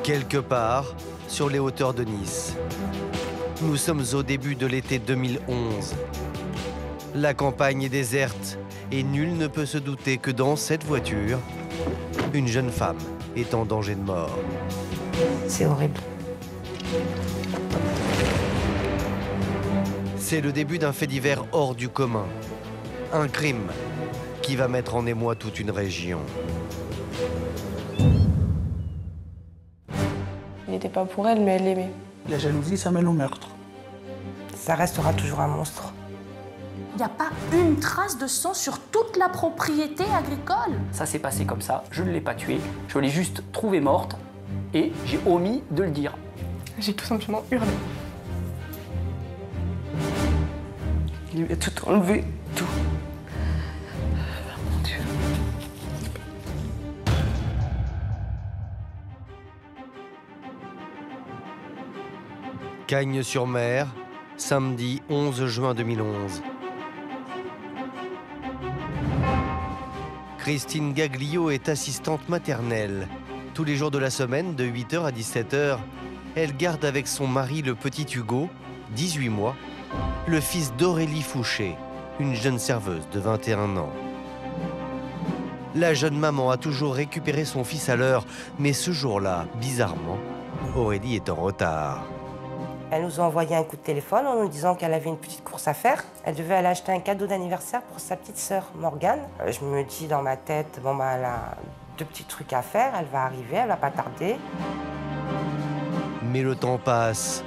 Quelque part, sur les hauteurs de Nice. Nous sommes au début de l'été 2011. La campagne est déserte et nul ne peut se douter que dans cette voiture, une jeune femme est en danger de mort. C'est horrible. C'est le début d'un fait divers hors du commun. Un crime qui va mettre en émoi toute une région. Il n'était pas pour elle, mais elle l'aimait. La jalousie, ça mène au meurtre. Ça restera toujours un monstre. Il n'y a pas une trace de sang sur toute la propriété agricole. Ça s'est passé comme ça, je ne l'ai pas tuée, je l'ai juste trouvée morte et j'ai omis de le dire. J'ai tout simplement hurlé. Il lui a tout enlevé, tout. Mon Dieu. Cagnes-sur-Mer, samedi 11 juin 2011. Christine Gaglio est assistante maternelle. Tous les jours de la semaine, de 8h à 17h, elle garde avec son mari le petit Hugo, 18 mois, le fils d'Aurélie Fouché, une jeune serveuse de 21 ans. La jeune maman a toujours récupéré son fils à l'heure, mais ce jour-là, bizarrement, Aurélie est en retard. Elle nous a envoyé un coup de téléphone en nous disant qu'elle avait une petite course à faire. Elle devait aller acheter un cadeau d'anniversaire pour sa petite sœur Morgane. Je me dis dans ma tête, bon bah elle a 2 petits trucs à faire, elle va arriver, elle va pas tarder. Mais le temps passe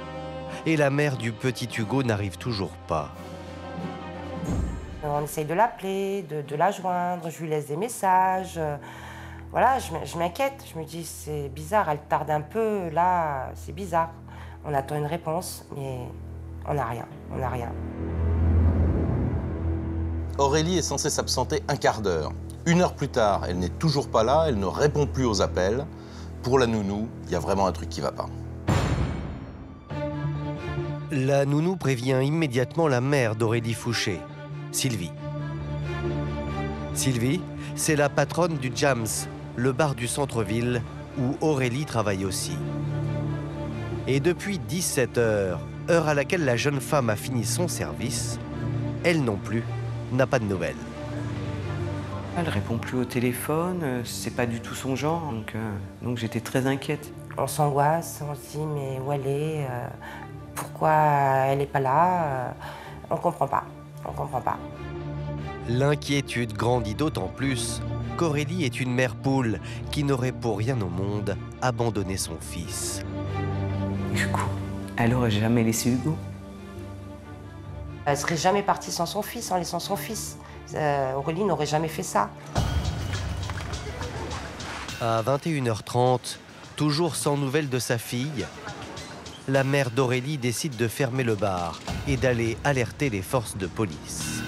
et la mère du petit Hugo n'arrive toujours pas. On essaye de l'appeler, de la joindre, je lui laisse des messages. Voilà, je m'inquiète, je me dis c'est bizarre, elle tarde un peu, là c'est bizarre. On attend une réponse, mais on n'a rien, on n'a rien. Aurélie est censée s'absenter un quart d'heure. 1 heure plus tard, elle n'est toujours pas là, elle ne répond plus aux appels. Pour la nounou, il y a vraiment un truc qui ne va pas. La nounou prévient immédiatement la mère d'Aurélie Fouché, Sylvie. Sylvie, c'est la patronne du Jams, le bar du centre-ville, où Aurélie travaille aussi. Et depuis 17h, heure à laquelle la jeune femme a fini son service, elle non plus n'a pas de nouvelles. Elle répond plus au téléphone, c'est pas du tout son genre, donc j'étais très inquiète. On s'angoisse, on se dit mais où elle est, pourquoi elle n'est pas là, on comprend pas, on comprend pas. L'inquiétude grandit d'autant plus qu'Aurélie est une mère poule qui n'aurait pour rien au monde abandonné son fils. Hugo, elle aurait jamais laissé Hugo. Elle serait jamais partie sans son fils, en laissant son fils. Aurélie n'aurait jamais fait ça. À 21h30, toujours sans nouvelles de sa fille, la mère d'Aurélie décide de fermer le bar et d'aller alerter les forces de police.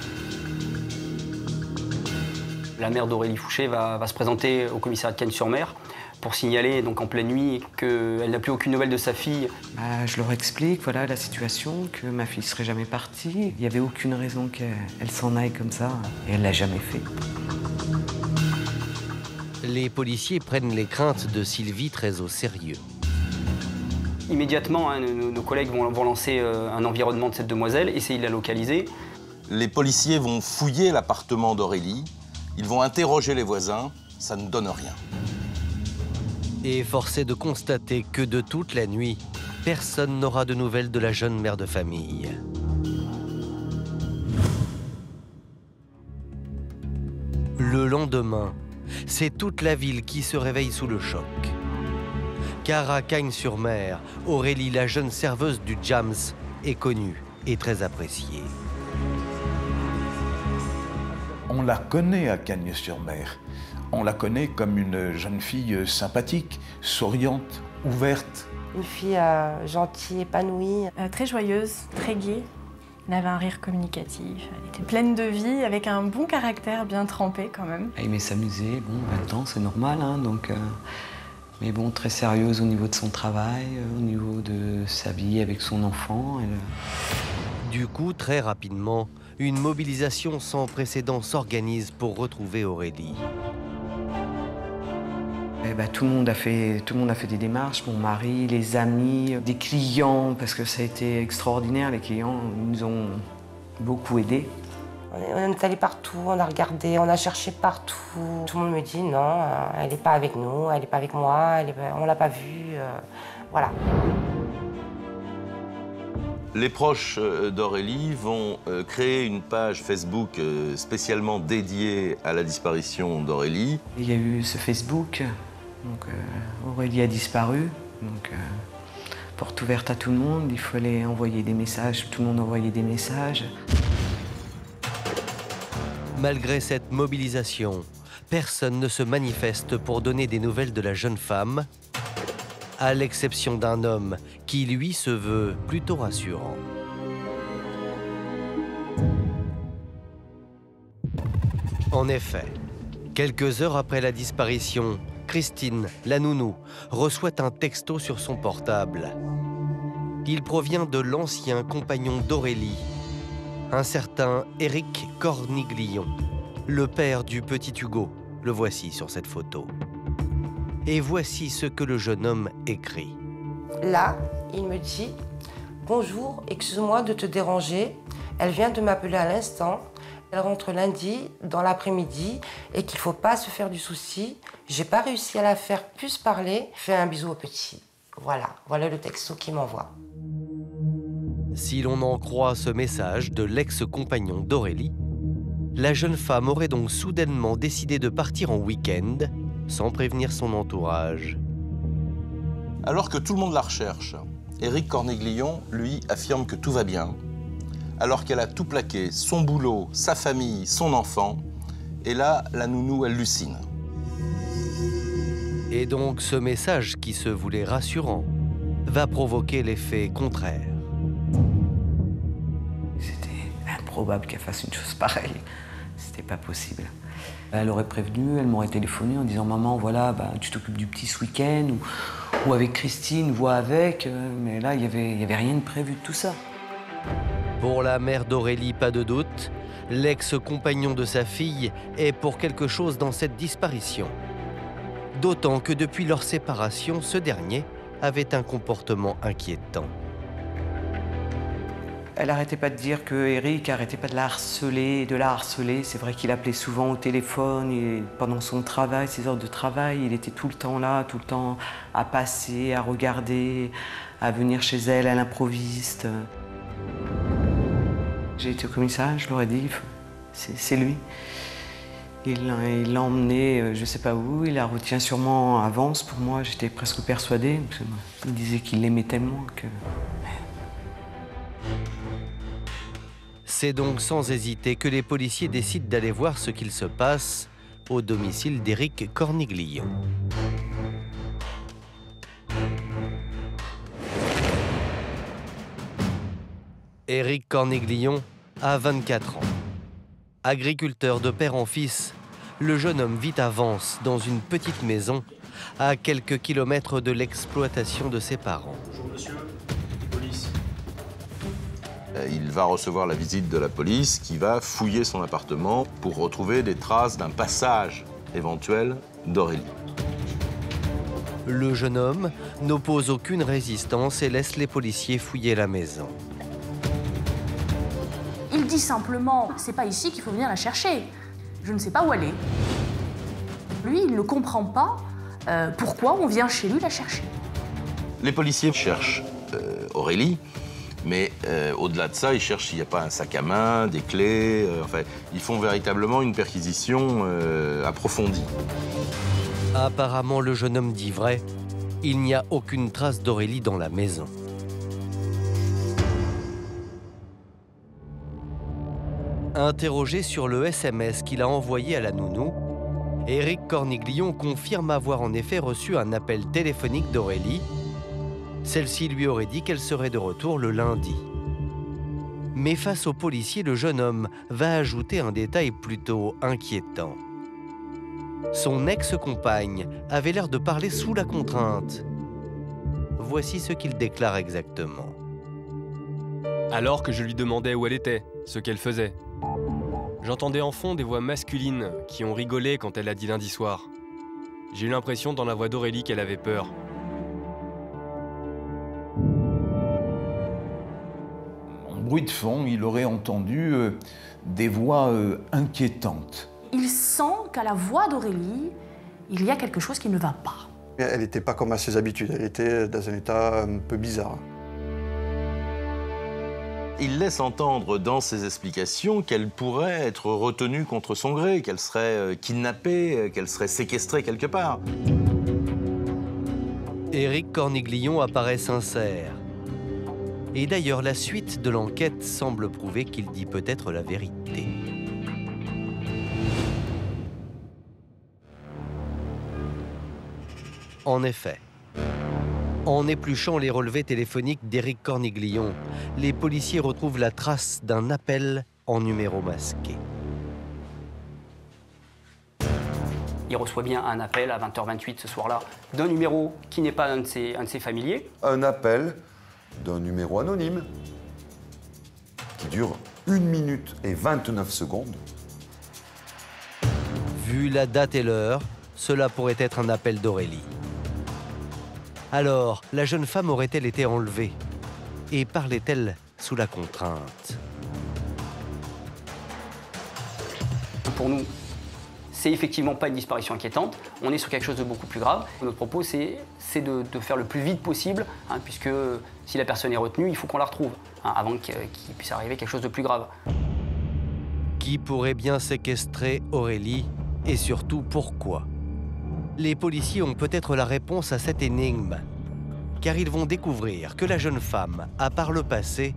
La mère d'Aurélie Fouché va se présenter au commissariat de Cagnes-sur-Mer pour signaler donc en pleine nuit qu'elle n'a plus aucune nouvelle de sa fille. Je leur explique voilà, la situation, que ma fille ne serait jamais partie. Il n'y avait aucune raison qu'elle s'en aille comme ça, et elle ne l'a jamais fait. Les policiers prennent les craintes de Sylvie très au sérieux. Immédiatement, nos collègues vont lancer un environnement de cette demoiselle, essayer de la localiser. Les policiers vont fouiller l'appartement d'Aurélie, ils vont interroger les voisins, ça ne donne rien. Et force est de constater que de toute la nuit, personne n'aura de nouvelles de la jeune mère de famille. Le lendemain, c'est toute la ville qui se réveille sous le choc. Car à Cagnes-sur-Mer, Aurélie, la jeune serveuse du Jams, est connue et très appréciée. On la connaît à Cagnes-sur-Mer. On la connaît comme une jeune fille sympathique, souriante, ouverte. Une fille gentille, épanouie. Très joyeuse, très gaie. Elle avait un rire communicatif. Elle était pleine de vie, avec un bon caractère, bien trempé quand même. Elle aimait s'amuser, bon, 20 ans, c'est normal, hein, donc... Mais bon, très sérieuse au niveau de son travail, au niveau de sa vie avec son enfant. Du coup, très rapidement, une mobilisation sans précédent s'organise pour retrouver Aurélie. Tout le monde a fait des démarches, mon mari, les amis, des clients, parce que ça a été extraordinaire, les clients nous ont beaucoup aidés. On est allé partout, on a regardé, on a cherché partout. Tout le monde me dit non, elle n'est pas avec nous, elle n'est pas avec moi, on ne l'a pas vue, voilà. Les proches d'Aurélie vont créer une page Facebook spécialement dédiée à la disparition d'Aurélie. Il y a eu ce Facebook, donc Aurélie a disparu, donc porte ouverte à tout le monde, il fallait envoyer des messages, tout le monde envoyait des messages. Malgré cette mobilisation, personne ne se manifeste pour donner des nouvelles de la jeune femme, à l'exception d'un homme qui, lui, se veut plutôt rassurant. En effet, quelques heures après la disparition, Christine, la nounou, reçoit un texto sur son portable. Il provient de l'ancien compagnon d'Aurélie, un certain Éric Corniglion, le père du petit Hugo. Le voici sur cette photo. Et voici ce que le jeune homme écrit. Là, il me dit « Bonjour, excuse-moi de te déranger. Elle vient de m'appeler à l'instant. Elle rentre lundi, dans l'après-midi, et qu'il ne faut pas se faire du souci. J'ai pas réussi à la faire plus parler. Fais un bisou au petit. » Voilà le texto qu'il m'envoie. Si l'on en croit ce message de l'ex-compagnon d'Aurélie, la jeune femme aurait donc soudainement décidé de partir en week-end sans prévenir son entourage. Alors que tout le monde la recherche, Éric Corniglion, lui, affirme que tout va bien, alors qu'elle a tout plaqué, son boulot, sa famille, son enfant, et là, la nounou hallucine. Et donc ce message qui se voulait rassurant va provoquer l'effet contraire. C'était improbable qu'elle fasse une chose pareille. C'était pas possible. Elle aurait prévenu, elle m'aurait téléphoné en disant « Maman, voilà, tu t'occupes du petit ce week-end » ou avec Christine, vois avec. Mais là, il y avait rien de prévu de tout ça. Pour la mère d'Aurélie, pas de doute, l'ex-compagnon de sa fille est pour quelque chose dans cette disparition. D'autant que depuis leur séparation, ce dernier avait un comportement inquiétant. Elle n'arrêtait pas de dire que Éric n'arrêtait pas de la harceler. C'est vrai qu'il appelait souvent au téléphone et pendant son travail, ses heures de travail, il était tout le temps là, tout le temps à passer, à regarder, à venir chez elle à l'improviste. J'ai été au commissariat, je leur ai dit, c'est lui. Il l'a emmené, je ne sais pas où, il la retient sûrement à Vence. Pour moi, j'étais presque persuadée. Il disait qu'il l'aimait tellement que... C'est donc sans hésiter que les policiers décident d'aller voir ce qu'il se passe au domicile d'Éric Corniglion. Éric Corniglion a 24 ans. Agriculteur de père en fils, le jeune homme vit à Vence, dans une petite maison, à quelques kilomètres de l'exploitation de ses parents. Bonjour monsieur, police. Il va recevoir la visite de la police qui va fouiller son appartement pour retrouver des traces d'un passage éventuel d'Aurélie. Le jeune homme n'oppose aucune résistance et laisse les policiers fouiller la maison. Il dit simplement, c'est pas ici qu'il faut venir la chercher. Je ne sais pas où elle est. Lui, il ne comprend pas pourquoi on vient chez lui la chercher. Les policiers cherchent Aurélie, mais au-delà de ça, ils cherchent s'il n'y a pas un sac à main, des clés. Enfin, ils font véritablement une perquisition approfondie. Apparemment, le jeune homme dit vrai. Il n'y a aucune trace d'Aurélie dans la maison. Interrogé sur le SMS qu'il a envoyé à la nounou, Éric Corniglion confirme avoir en effet reçu un appel téléphonique d'Aurélie. Celle-ci lui aurait dit qu'elle serait de retour le lundi. Mais face aux policiers, le jeune homme va ajouter un détail plutôt inquiétant. Son ex-compagne avait l'air de parler sous la contrainte. Voici ce qu'il déclare exactement. Alors que je lui demandais où elle était, ce qu'elle faisait, j'entendais en fond des voix masculines qui ont rigolé quand elle a dit lundi soir. J'ai eu l'impression dans la voix d'Aurélie qu'elle avait peur. En bruit de fond, il aurait entendu des voix inquiétantes. Il sent qu'à la voix d'Aurélie, il y a quelque chose qui ne va pas. Elle n'était pas comme à ses habitudes, elle était dans un état un peu bizarre. Il laisse entendre dans ses explications qu'elle pourrait être retenue contre son gré, qu'elle serait kidnappée, qu'elle serait séquestrée quelque part. Éric Corniglion apparaît sincère. Et d'ailleurs, la suite de l'enquête semble prouver qu'il dit peut-être la vérité. En effet, en épluchant les relevés téléphoniques d'Éric Corniglion, les policiers retrouvent la trace d'un appel en numéro masqué. Il reçoit bien un appel à 20h28 ce soir-là d'un numéro qui n'est pas un de ses familiers. Un appel d'un numéro anonyme qui dure 1 minute et 29 secondes. Vu la date et l'heure, cela pourrait être un appel d'Aurélie. Alors, la jeune femme aurait-elle été enlevée? Et parlait-elle sous la contrainte? Pour nous, c'est effectivement pas une disparition inquiétante. On est sur quelque chose de beaucoup plus grave. Notre propos, c'est de faire le plus vite possible, puisque si la personne est retenue, il faut qu'on la retrouve, avant qu'il puisse arriver quelque chose de plus grave. Qui pourrait bien séquestrer Aurélie? Et surtout, pourquoi? Les policiers ont peut-être la réponse à cette énigme, car ils vont découvrir que la jeune femme a par le passé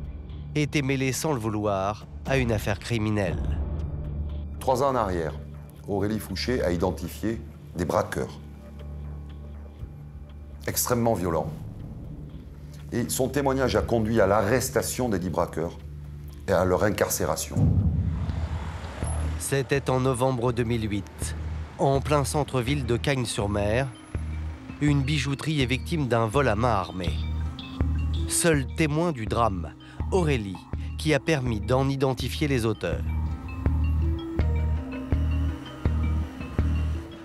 été mêlée sans le vouloir à une affaire criminelle. 3 ans en arrière, Aurélie Fouché a identifié des braqueurs extrêmement violents. Et son témoignage a conduit à l'arrestation des 10 braqueurs et à leur incarcération. C'était en novembre 2008. En plein centre-ville de Cagnes-sur-Mer, une bijouterie est victime d'un vol à main armée. Seul témoin du drame, Aurélie, qui a permis d'en identifier les auteurs.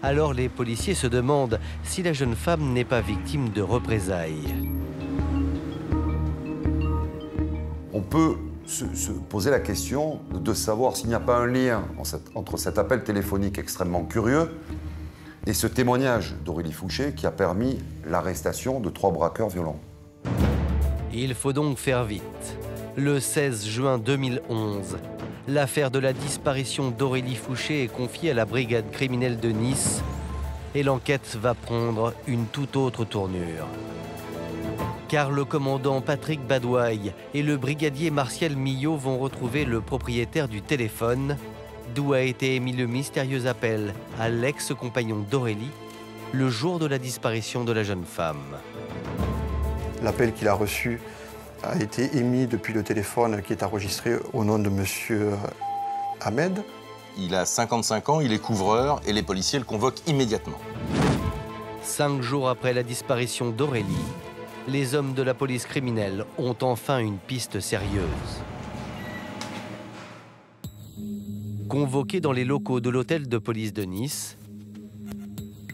Alors les policiers se demandent si la jeune femme n'est pas victime de représailles. On peut se poser la question de savoir s'il n'y a pas un lien entre cet appel téléphonique extrêmement curieux et ce témoignage d'Aurélie Fouché qui a permis l'arrestation de 3 braqueurs violents. Il faut donc faire vite. Le 16 juin 2011, l'affaire de la disparition d'Aurélie Fouché est confiée à la brigade criminelle de Nice et l'enquête va prendre une toute autre tournure. Car le commandant Patrick Badouaille et le brigadier Martial Millot vont retrouver le propriétaire du téléphone, d'où a été émis le mystérieux appel à l'ex-compagnon d'Aurélie le jour de la disparition de la jeune femme. L'appel qu'il a reçu a été émis depuis le téléphone qui est enregistré au nom de monsieur Ahmed. Il a 55 ans, il est couvreur et les policiers le convoquent immédiatement. 5 jours après la disparition d'Aurélie, les hommes de la police criminelle ont enfin une piste sérieuse. Convoqué dans les locaux de l'hôtel de police de Nice,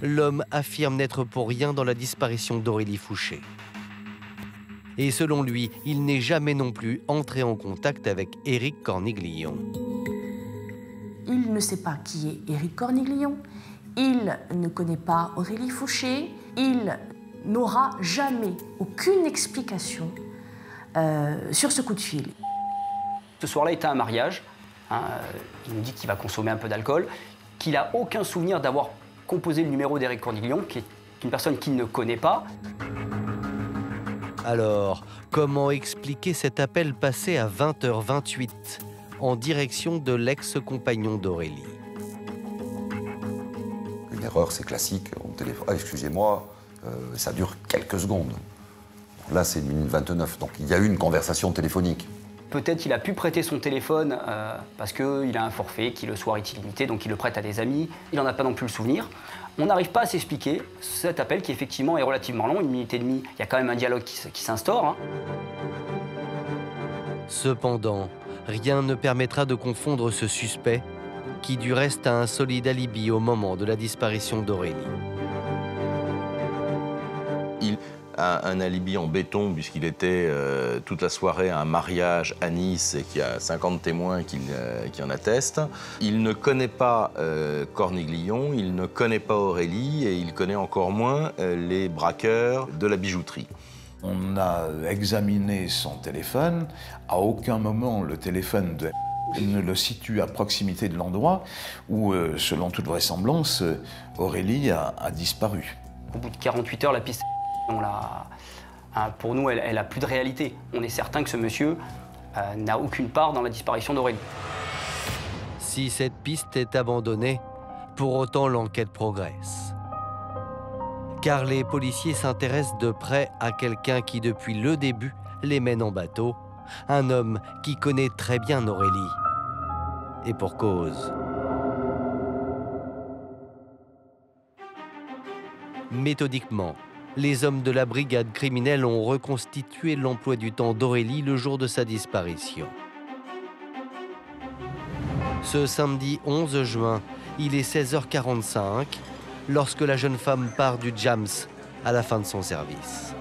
l'homme affirme n'être pour rien dans la disparition d'Aurélie Fouché. Et selon lui, il n'est jamais non plus entré en contact avec Éric Corniglion. Il ne sait pas qui est Éric Corniglion, il ne connaît pas Aurélie Fouché, il n'aura jamais aucune explication sur ce coup de fil. Ce soir-là était un mariage. Il nous dit qu'il va consommer un peu d'alcool, qu'il n'a aucun souvenir d'avoir composé le numéro d'Éric Corniglion, qui est une personne qu'il ne connaît pas. Alors, comment expliquer cet appel passé à 20h28 en direction de l'ex-compagnon d'Aurélie? Une erreur, c'est classique. On téléphone. Ah, excusez-moi, ça dure quelques secondes. Là, c'est 1 minute 29, donc il y a eu une conversation téléphonique. Peut-être qu'il a pu prêter son téléphone parce qu'il a un forfait qui le soir est illimité, donc il le prête à des amis. Il n'en a pas non plus le souvenir. On n'arrive pas à s'expliquer cet appel qui effectivement est relativement long, 1 minute et demie. Il y a quand même un dialogue qui s'instaure. Cependant, rien ne permettra de confondre ce suspect qui du reste a un solide alibi au moment de la disparition d'Aurélie. Il a un alibi en béton puisqu'il était toute la soirée à un mariage à Nice et qu'il y a 50 témoins qui en attestent. Il ne connaît pas Corniglion, il ne connaît pas Aurélie et il connaît encore moins les braqueurs de la bijouterie. On a examiné son téléphone. À aucun moment, le téléphone ne le situe à proximité de l'endroit où, selon toute vraisemblance, Aurélie a disparu. Au bout de 48 heures, la piste, pour nous, elle a plus de réalité. On est certain que ce monsieur n'a aucune part dans la disparition d'Aurélie. Si cette piste est abandonnée, pour autant l'enquête progresse. Car les policiers s'intéressent de près à quelqu'un qui, depuis le début, les mène en bateau, un homme qui connaît très bien Aurélie. Et pour cause. Méthodiquement, les hommes de la brigade criminelle ont reconstitué l'emploi du temps d'Aurélie le jour de sa disparition. Ce samedi 11 juin, il est 16h45, lorsque la jeune femme part du Jams à la fin de son service.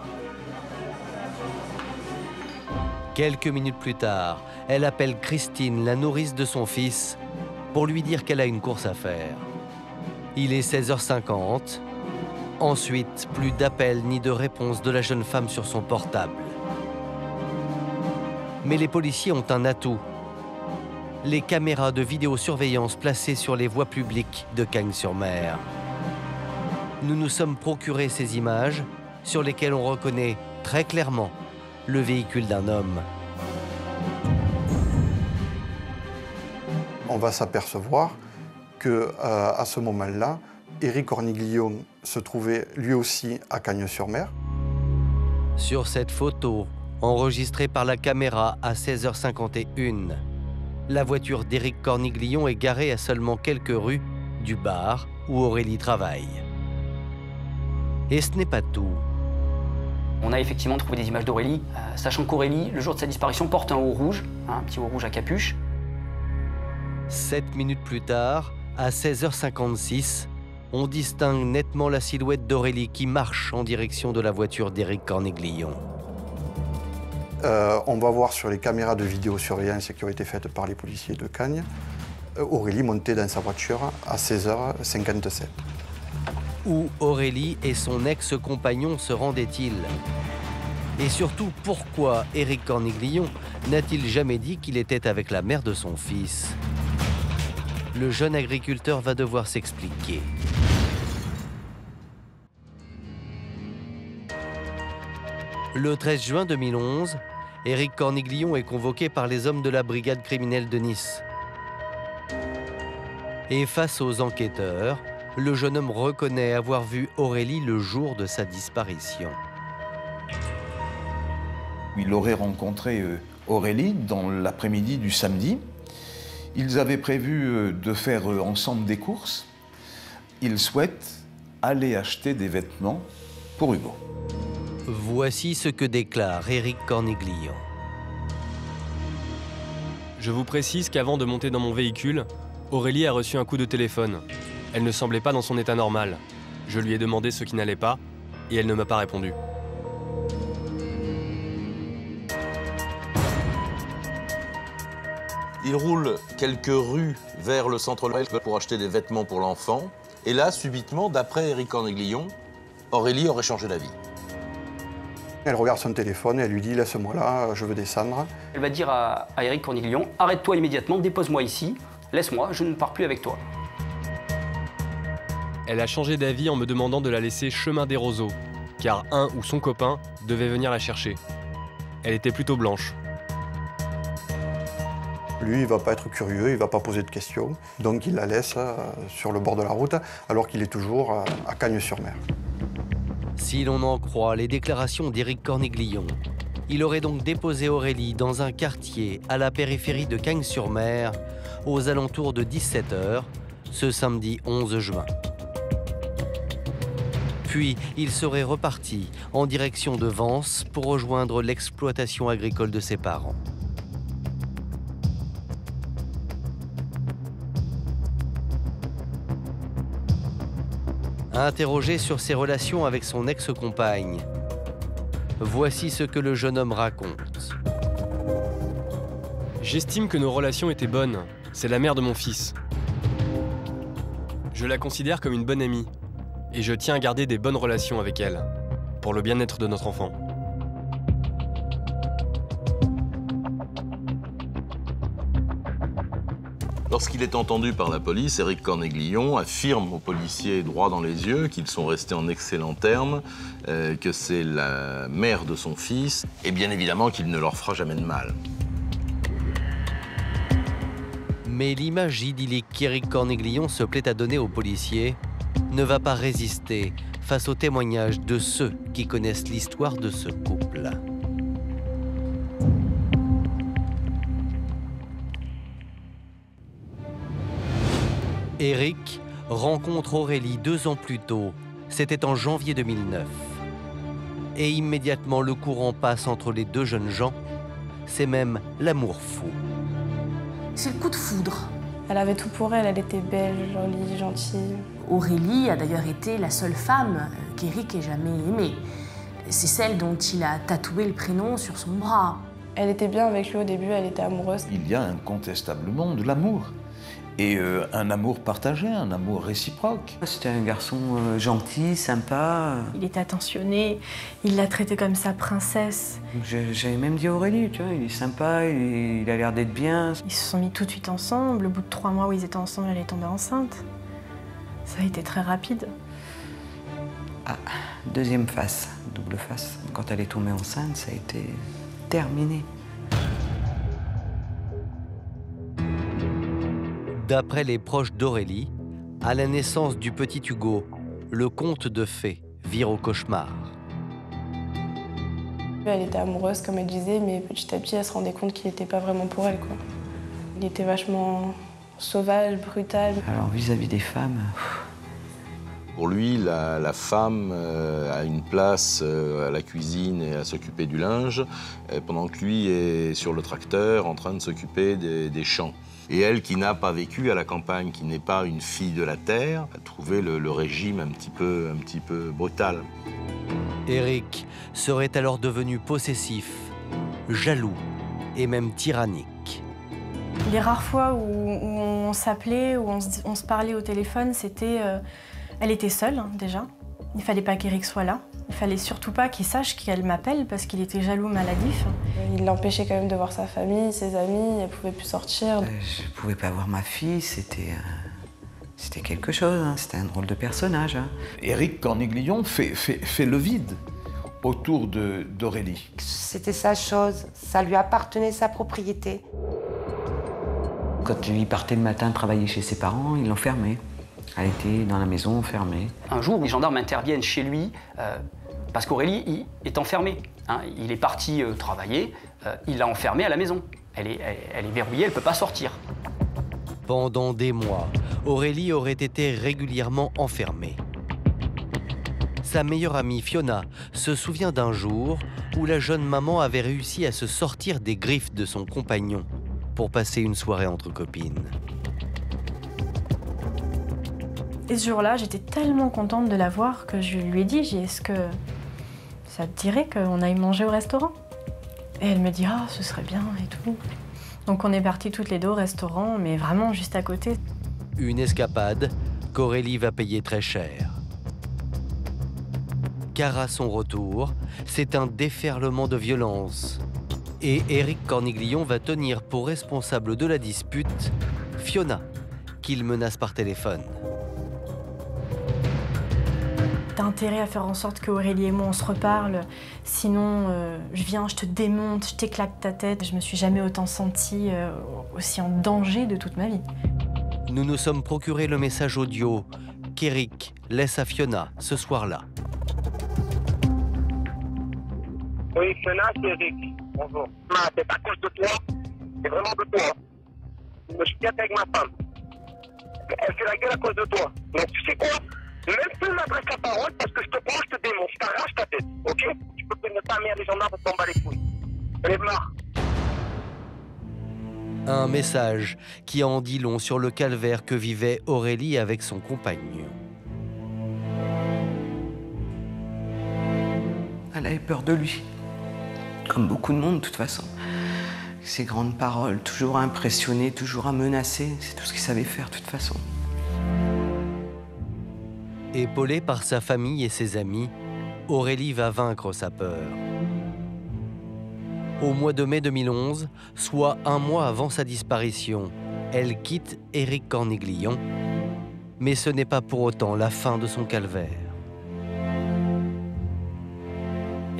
Quelques minutes plus tard, elle appelle Christine, la nourrice de son fils, pour lui dire qu'elle a une course à faire. Il est 16h50. Ensuite, plus d'appels ni de réponse de la jeune femme sur son portable. Mais les policiers ont un atout. Les caméras de vidéosurveillance placées sur les voies publiques de Cagnes-sur-Mer. Nous nous sommes procuré ces images sur lesquelles on reconnaît très clairement le véhicule d'un homme. On va s'apercevoir qu'à ce moment-là, Éric Corniglion se trouvait lui aussi à Cagnes-sur-Mer. Sur cette photo, enregistrée par la caméra à 16h51, la voiture d'Éric Corniglion est garée à seulement quelques rues du bar où Aurélie travaille. Et ce n'est pas tout. On a effectivement trouvé des images d'Aurélie, sachant qu'Aurélie, le jour de sa disparition, porte un haut rouge, un petit haut rouge à capuche. 7 minutes plus tard, à 16h56, on distingue nettement la silhouette d'Aurélie qui marche en direction de la voiture d'Éric Corniglion. On va voir sur les caméras de vidéosurveillance qui ont été faites par les policiers de Cagnes, Aurélie montée dans sa voiture à 16h57. Où Aurélie et son ex-compagnon se rendaient-ils? Et surtout, pourquoi Éric Corniglion n'a-t-il jamais dit qu'il était avec la mère de son fils? Le jeune agriculteur va devoir s'expliquer. Le 13 juin 2011, Éric Corniglion est convoqué par les hommes de la brigade criminelle de Nice. Et face aux enquêteurs, le jeune homme reconnaît avoir vu Aurélie le jour de sa disparition. Il aurait rencontré Aurélie dans l'après-midi du samedi. Ils avaient prévu de faire ensemble des courses. Ils souhaitent aller acheter des vêtements pour Hugo. Voici ce que déclare Éric Corniglion. Je vous précise qu'avant de monter dans mon véhicule, Aurélie a reçu un coup de téléphone. Elle ne semblait pas dans son état normal. Je lui ai demandé ce qui n'allait pas et elle ne m'a pas répondu. Il roule quelques rues vers le centre-ville pour acheter des vêtements pour l'enfant. Et là, subitement, d'après Éric Corniglion, Aurélie aurait changé d'avis. Elle regarde son téléphone et elle lui dit « Laisse-moi là, je veux descendre ». Elle va dire à Éric Corniglion « Arrête-toi immédiatement, dépose-moi ici, laisse-moi, je ne pars plus avec toi ». Elle a changé d'avis en me demandant de la laisser chemin des roseaux, car un ou son copain devait venir la chercher. Elle était plutôt blanche. Lui, il ne va pas être curieux, il ne va pas poser de questions. Donc il la laisse sur le bord de la route, alors qu'il est toujours à Cagnes-sur-Mer. Si l'on en croit les déclarations d'Éric Corniglion, il aurait donc déposé Aurélie dans un quartier à la périphérie de Cagnes-sur-Mer, aux alentours de 17h, ce samedi 11 juin. Puis, il serait reparti en direction de Vence pour rejoindre l'exploitation agricole de ses parents. interrogé sur ses relations avec son ex-compagne. Voici ce que le jeune homme raconte. J'estime que nos relations étaient bonnes. C'est la mère de mon fils. Je la considère comme une bonne amie. Et je tiens à garder des bonnes relations avec elle, pour le bien-être de notre enfant. Lorsqu'il est entendu par la police, Éric Cornéglion affirme aux policiers droit dans les yeux qu'ils sont restés en excellents termes, que c'est la mère de son fils, et bien évidemment qu'il ne leur fera jamais de mal. Mais l'image idyllique qu'Éric Cornéglion se plaît à donner aux policiers ne va pas résister face aux témoignages de ceux qui connaissent l'histoire de ce couple. Éric rencontre Aurélie 2 ans plus tôt, c'était en janvier 2009. Et immédiatement le courant passe entre les deux jeunes gens, c'est même l'amour fou. C'est le coup de foudre. Elle avait tout pour elle, elle était belle, jolie, gentille. Aurélie a d'ailleurs été la seule femme qu'Éric ait jamais aimée. C'est celle dont il a tatoué le prénom sur son bras. Elle était bien avec lui au début, elle était amoureuse. Il y a incontestablement de l'amour. Et un amour partagé, un amour réciproque. C'était un garçon gentil, sympa. Il était attentionné, il l'a traité comme sa princesse. J'avais même dit à Aurélie, tu vois, il est sympa, il a l'air d'être bien. Ils se sont mis tout de suite ensemble. Au bout de 3 mois où ils étaient ensemble, elle est tombée enceinte. Ça a été très rapide. Ah, deuxième face, double face. Quand elle est tombée enceinte, ça a été terminé. D'après les proches d'Aurélie, à la naissance du petit Hugo, le conte de fées vire au cauchemar. Elle était amoureuse, comme elle disait, mais petit à petit, elle se rendait compte qu'il n'était pas vraiment pour elle, quoi. Il était vachement sauvage, brutal. Alors, vis-à-vis des femmes... Pour lui, la femme a une place à la cuisine et à s'occuper du linge, pendant que lui est sur le tracteur en train de s'occuper des champs. Et elle, qui n'a pas vécu à la campagne, qui n'est pas une fille de la terre, a trouvé le régime un petit peu brutal. Éric serait alors devenu possessif, jaloux et même tyrannique. Les rares fois où on s'appelait, où on se parlait au téléphone, c'était... elle était seule, déjà. Il fallait pas qu'Éric soit là. Il fallait surtout pas qu'il sache qu'elle m'appelle parce qu'il était jaloux, maladif. Il l'empêchait quand même de voir sa famille, ses amis, elle pouvait plus sortir. Je pouvais pas voir ma fille, c'était quelque chose, hein. C'était un drôle de personnage. Hein. Éric Cornéglion fait le vide autour d'Aurélie. C'était sa chose, ça lui appartenait, sa propriété. Quand il partait le matin travailler chez ses parents, il l'enfermait. Elle était dans la maison, enfermée. Un jour, les gendarmes interviennent chez lui parce qu'Aurélie est enfermée. Hein. Il est parti travailler, il l'a enfermée à la maison. Elle est verrouillée, elle ne peut pas sortir. Pendant des mois, Aurélie aurait été régulièrement enfermée. Sa meilleure amie Fiona se souvient d'un jour où la jeune maman avait réussi à se sortir des griffes de son compagnon pour passer une soirée entre copines. Et ce jour-là, j'étais tellement contente de la voir que je lui ai dit, est-ce que ça te dirait qu'on aille manger au restaurant? Et elle me dit, ah, ce serait bien et tout. Donc on est partis toutes les deux au restaurant, mais vraiment juste à côté. Une escapade qu'Aurélie va payer très cher. Car à son retour, c'est un déferlement de violence. Et Éric Cornéglion va tenir pour responsable de la dispute Fiona, qu'il menace par téléphone. T'as intérêt à faire en sorte qu'Aurélie et moi on se reparle, sinon je viens, je te démonte, je t'éclate ta tête. Je me suis jamais autant sentie aussi en danger de toute ma vie. Nous nous sommes procuré le message audio qu'Éric laisse à Fiona ce soir-là. Oui, Fiona, c'est Éric. Bonjour. C'est à cause de toi. C'est vraiment de toi. Je suis bien avec ma femme. Elle fait la gueule à cause de toi. Donc tu sais quoi? Même plus m'adresse la parole parce que je te prends, je te démonte, je t'arrache ta tête, ok? Tu peux prévenir ta mère, les gendarmes vont t'en battre les couilles. Lève-la. Un message qui en dit long sur le calvaire que vivait Aurélie avec son compagnon. Elle avait peur de lui. Comme beaucoup de monde, de toute façon. Ses grandes paroles, toujours à impressionner, toujours à menacer, c'est tout ce qu'il savait faire, de toute façon. Épaulée par sa famille et ses amis, Aurélie va vaincre sa peur. Au mois de mai 2011, soit un mois avant sa disparition, elle quitte Éric Corniglion, mais ce n'est pas pour autant la fin de son calvaire.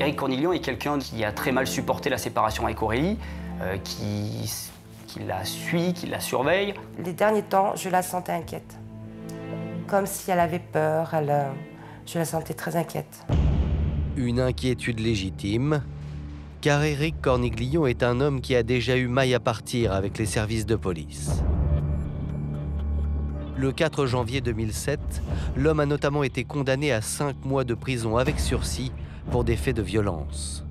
Éric Corniglion est quelqu'un qui a très mal supporté la séparation avec Aurélie, qui la suit, qui la surveille. Les derniers temps, je la sentais inquiète. Comme si elle avait peur, je la sentais très inquiète. Une inquiétude légitime, car Éric Corniglion est un homme qui a déjà eu maille à partir avec les services de police. Le 4 janvier 2007, l'homme a notamment été condamné à 5 mois de prison avec sursis pour des faits de violence.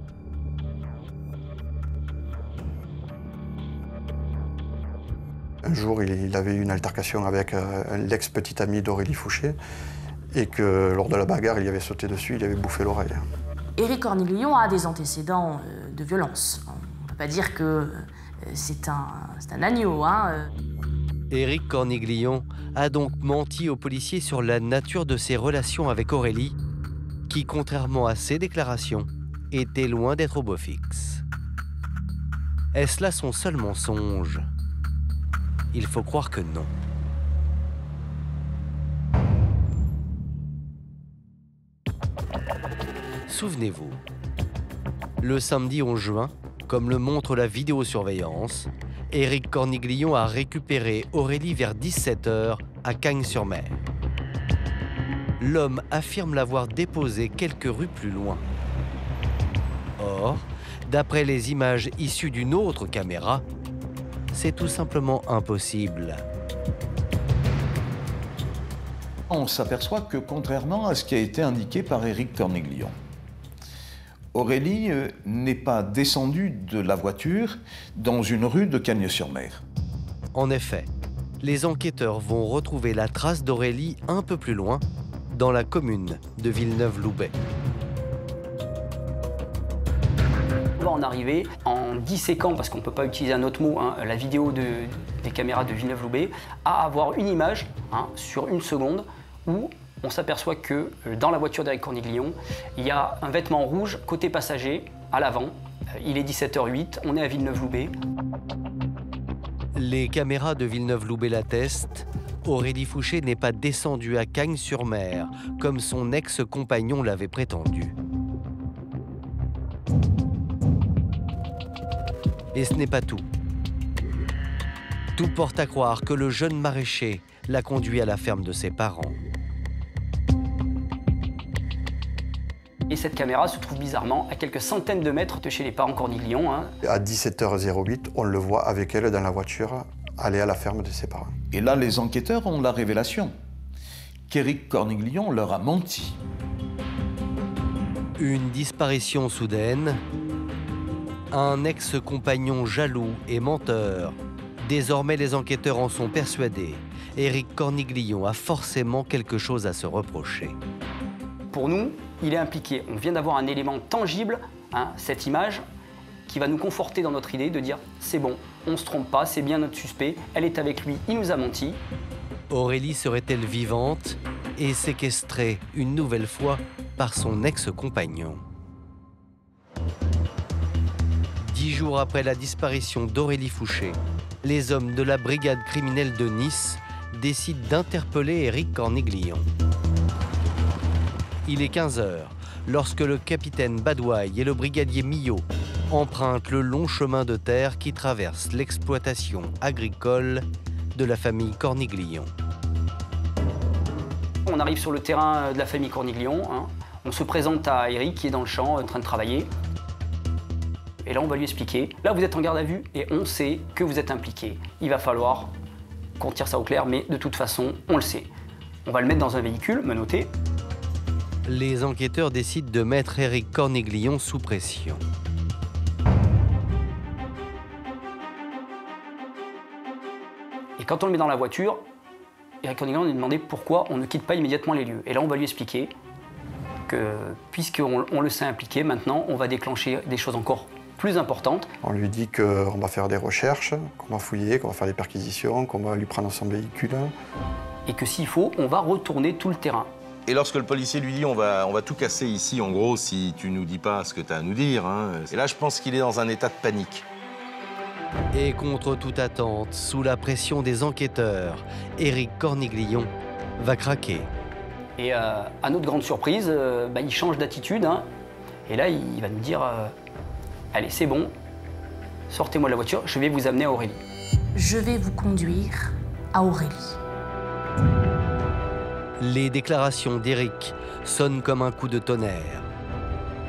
Un jour, il avait eu une altercation avec l'ex-petit ami d'Aurélie Fouché et que lors de la bagarre, il y avait sauté dessus, il avait bouffé l'oreille. Éric Corniglion a des antécédents de violence. On ne peut pas dire que c'est un agneau. Éric Corniglion a donc menti aux policiers sur la nature de ses relations avec Aurélie, qui, contrairement à ses déclarations, était loin d'être au beau fixe. Est-ce là son seul mensonge? Il faut croire que non. Souvenez-vous, le samedi 11 juin, comme le montre la vidéosurveillance, Éric Corniglion a récupéré Aurélie vers 17 h à Cagnes-sur-Mer. L'homme affirme l'avoir déposée quelques rues plus loin. Or, d'après les images issues d'une autre caméra, c'est tout simplement impossible. On s'aperçoit que contrairement à ce qui a été indiqué par Éric Corniglion, Aurélie n'est pas descendue de la voiture dans une rue de Cagnes-sur-Mer. En effet, les enquêteurs vont retrouver la trace d'Aurélie un peu plus loin, dans la commune de Villeneuve-Loubet. On va en arriver en disséquant, parce qu'on ne peut pas utiliser un autre mot, la vidéo des caméras de Villeneuve-Loubet, à avoir une image sur 1 seconde où on s'aperçoit que dans la voiture d'Éric Corniglion, il y a un vêtement rouge côté passager à l'avant. Il est 17 h 08, on est à Villeneuve-Loubet. Les caméras de Villeneuve-Loubet l'attestent. Aurélie Fouché n'est pas descendue à Cagnes-sur-Mer, comme son ex-compagnon l'avait prétendu. Et ce n'est pas tout. Tout porte à croire que le jeune maraîcher l'a conduit à la ferme de ses parents. Et cette caméra se trouve bizarrement à quelques centaines de mètres de chez les parents Corniglion. À 17 h 08, on le voit avec elle dans la voiture, aller à la ferme de ses parents. Et là, les enquêteurs ont la révélation qu'Éric Corniglion leur a menti. Une disparition soudaine, un ex-compagnon jaloux et menteur. Désormais, les enquêteurs en sont persuadés. Éric Corniglion a forcément quelque chose à se reprocher. Pour nous, il est impliqué. On vient d'avoir un élément tangible, cette image, qui va nous conforter dans notre idée de dire c'est bon, on ne se trompe pas, c'est bien notre suspect, elle est avec lui, il nous a menti. Aurélie serait-elle vivante et séquestrée une nouvelle fois par son ex-compagnon? 10 jours après la disparition d'Aurélie Fouché, les hommes de la brigade criminelle de Nice décident d'interpeller Éric Corniglion. Il est 15 h lorsque le capitaine Badouaille et le brigadier Millot empruntent le long chemin de terre qui traverse l'exploitation agricole de la famille Corniglion. On arrive sur le terrain de la famille Corniglion. On se présente à Éric qui est dans le champ en train de travailler. Et là, on va lui expliquer. Là, vous êtes en garde à vue et on sait que vous êtes impliqué. Il va falloir qu'on tire ça au clair, mais de toute façon, on le sait. On va le mettre dans un véhicule, menotté. Les enquêteurs décident de mettre Éric Corniglion sous pression. Et quand on le met dans la voiture, Éric Corniglion nous demandait pourquoi on ne quitte pas immédiatement les lieux. Et là, on va lui expliquer Donc, puisqu'on le sait impliqué, maintenant, on va déclencher des choses encore plus importantes. On lui dit qu'on va faire des recherches, qu'on va fouiller, qu'on va faire des perquisitions, qu'on va lui prendre son véhicule. Et que s'il faut, on va retourner tout le terrain. Et lorsque le policier lui dit on va tout casser ici, en gros, si tu nous dis pas ce que tu as à nous dire, hein. Et là, je pense qu'il est dans un état de panique. Et contre toute attente, sous la pression des enquêteurs, Éric Corniglion va craquer. Et à notre grande surprise, il change d'attitude. Hein. Et là, il va nous dire allez, c'est bon, sortez-moi de la voiture, je vais vous amener à Aurélie. Je vais vous conduire à Aurélie. Les déclarations d'Éric sonnent comme un coup de tonnerre.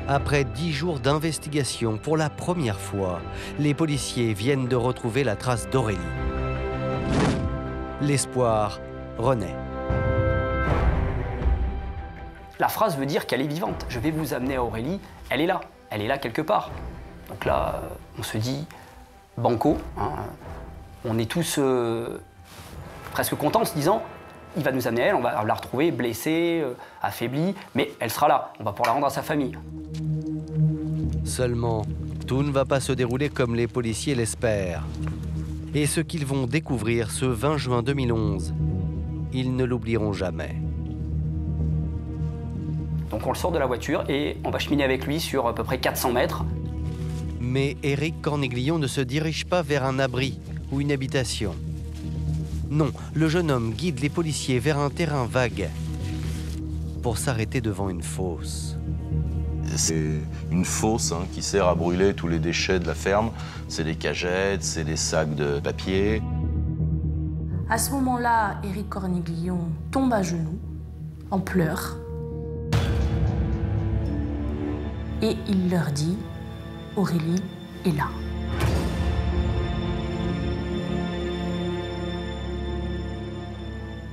Après 10 jours d'investigation, pour la première fois, les policiers viennent de retrouver la trace d'Aurélie. L'espoir renaît. La phrase veut dire qu'elle est vivante. Je vais vous amener à Aurélie, elle est là quelque part. Donc là, on se dit banco. Hein. On est tous presque contents en se disant il va nous amener à elle, on va la retrouver blessée, affaiblie, mais elle sera là, on va pouvoir la rendre à sa famille. Seulement, tout ne va pas se dérouler comme les policiers l'espèrent. Et ce qu'ils vont découvrir ce 20 juin 2011, ils ne l'oublieront jamais. Donc on le sort de la voiture et on va cheminer avec lui sur à peu près 400 mètres. Mais Éric Corniglion ne se dirige pas vers un abri ou une habitation. Non, le jeune homme guide les policiers vers un terrain vague pour s'arrêter devant une fosse. C'est une fosse qui sert à brûler tous les déchets de la ferme. C'est des cagettes, c'est des sacs de papier. À ce moment-là, Éric Corniglion tombe à genoux, en pleurs. Et il leur dit « Aurélie est là ».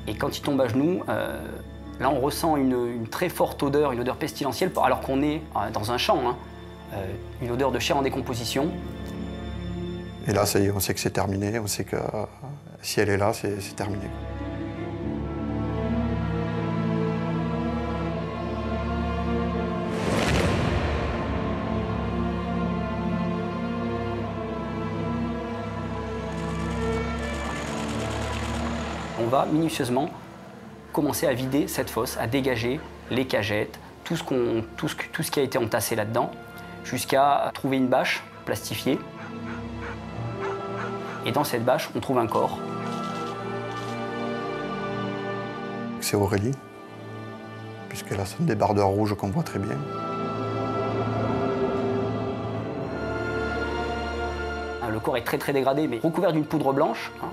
Et quand il tombe à genoux, là on ressent une très forte odeur, une odeur pestilentielle, alors qu'on est dans un champ, hein, une odeur de chair en décomposition. Et là, ça y est, on sait que c'est terminé, on sait que si elle est là, c'est terminé. On va minutieusement commencer à vider cette fosse, à dégager les cagettes, tout ce qui a été entassé là-dedans, jusqu'à trouver une bâche plastifiée. Et dans cette bâche, on trouve un corps. C'est Aurélie, puisqu'elle a son débardeur rouge qu'on voit très bien. Le corps est très dégradé, mais recouvert d'une poudre blanche, hein,